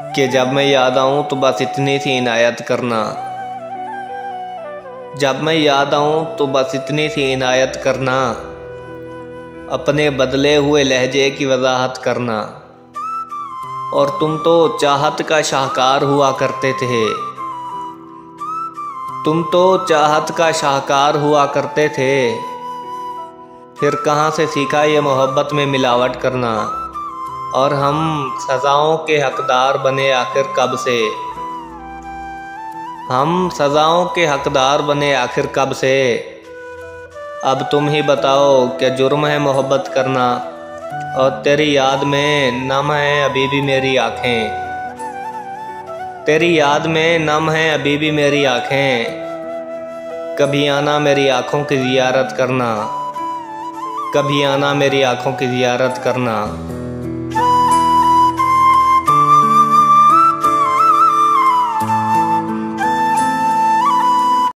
कि जब मैं याद आऊँ तो बस इतनी सी इनायत करना। जब मैं याद आऊँ तो बस इतनी सी इनायत करना, अपने बदले हुए लहजे की वजाहत करना। और तुम तो चाहत का शाहकार हुआ करते थे, तुम तो चाहत का शाहकार हुआ करते थे। फिर कहाँ से सीखा ये मोहब्बत में मिलावट करना, और हम सज़ाओं के हकदार बने आखिर कब से। हम सज़ाओं के हकदार बने आखिर कब से। अब तुम ही बताओ क्या जुर्म है मोहब्बत करना, और तेरी याद में नम है अभी भी मेरी आँखें। तेरी याद में नम है अभी भी मेरी आँखें। कभी आना मेरी आँखों की ज़ियारत करना, कभी आना मेरी आँखों की ज़ियारत करना।